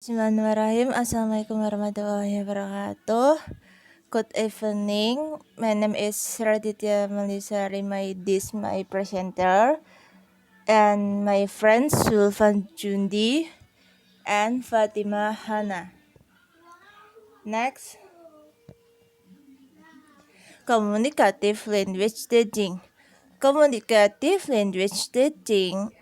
Bismillahirrahmanirrahim. Assalamualaikum warahmatullahi wabarakatuh. Good evening. My name is Raditya Melisa Rimaidis, my presenter, and my friends Sulfan Jundi and Fatima Hana. Next, communicative language teaching. Communicative language teaching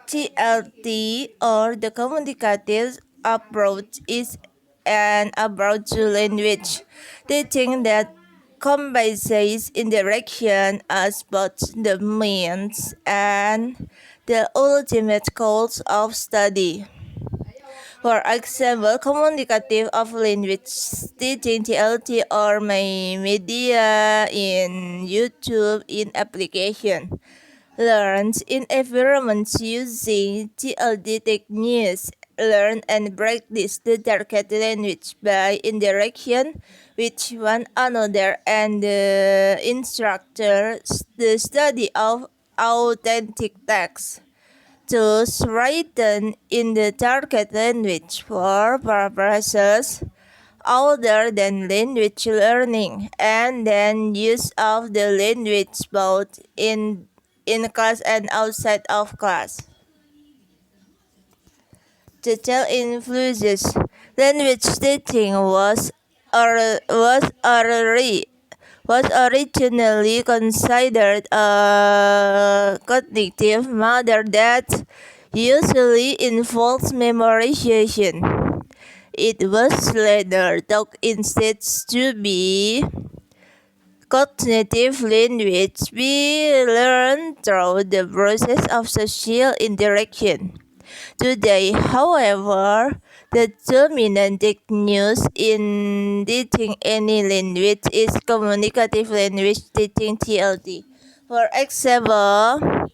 TLT or the communicative approach is an approach to language teaching that combines interaction as both the means and the ultimate goals of study. For example, communicative of language teaching TLT or my media in YouTube in application learns in environments using TLD techniques, learn and practice the target language by interaction with one another and the instructor, the study of authentic text. Thus, written in the target language for purposes other than language learning, and then use of the language both in class and outside of class. Total influences. Language teaching was originally considered a cognitive matter that usually involves memorization. It was later taught instead to be cognitive language we learn through the process of social interaction. Today, however, the dominant technique in teaching any language is communicative language teaching TLT. For example,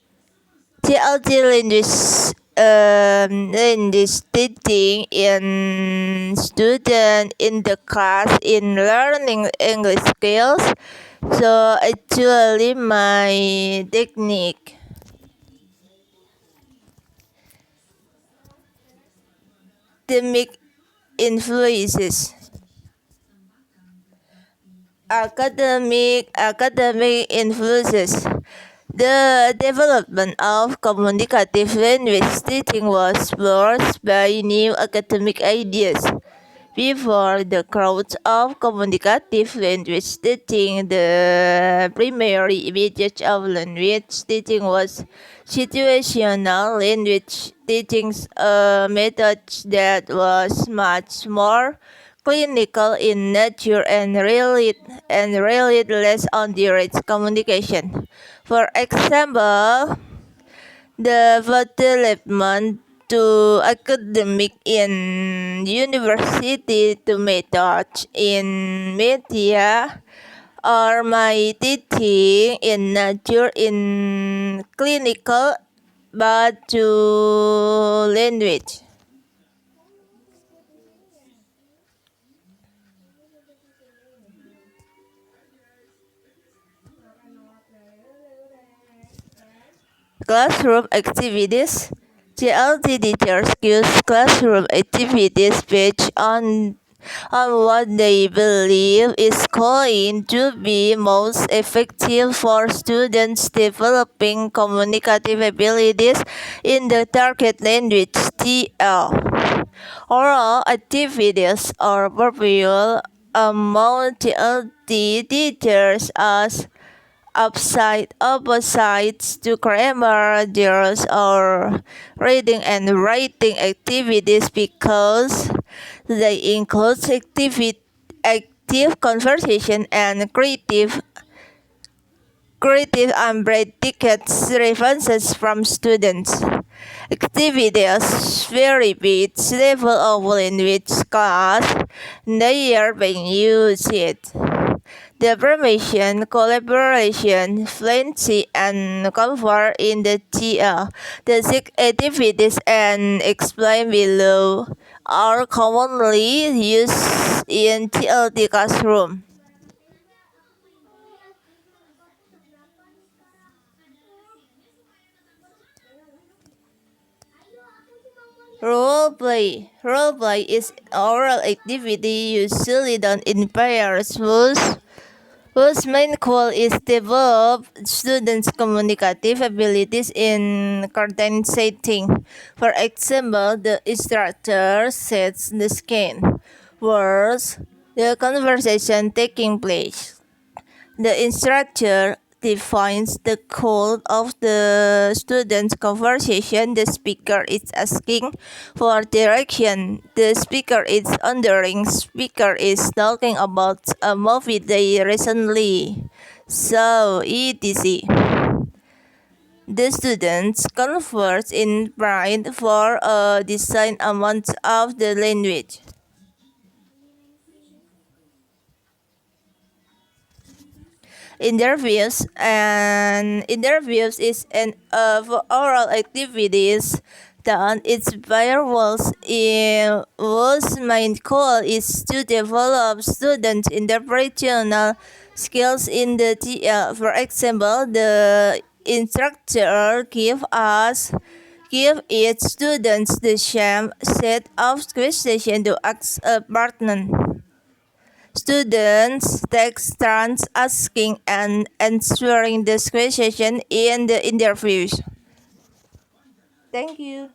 TLT language teaching in student in the class in learning English skills. So actually my technique. Academic influences. Academic influences. The development of communicative language teaching was spurred by new academic ideas. Before the growth of communicative language teaching, the primary method of language teaching was situational language teaching, a method that was much more clinical in nature and relied less on direct communication. For example, the development to academic in university to methods in media or my teaching in nature in clinical but to language. Classroom activities. TLT teachers use classroom activities based on what they believe is going to be most effective for students developing communicative abilities in the target language TL. Oral activities are popular among TLT teachers as opposites to grammar drills or reading and writing activities because they include active conversation and creative and practical responses from students. Activities vary with level of language class they are being used. The permission, collaboration, fluency, and comfort in the TL. The six activities and explained below are commonly used in TLT classroom. Role play. Role play is oral activity usually done in pairs whose main goal is develop students' communicative abilities in content setting. For example, the instructor sets the scene, words, the conversation taking place. The instructor defines the goal of the student's conversation. The speaker is asking for direction. The speaker is wondering. Speaker is talking about a movie they recently saw, etc. The students converse in brain for a design amount of the language. Interviews is an of oral activities done its firewalls in whose main goal is to develop students interpersonal skills in the TL. For example, the instructor give its students the same set of questions to ask a partner. Students take turns asking and answering this question in the interviews. Thank you.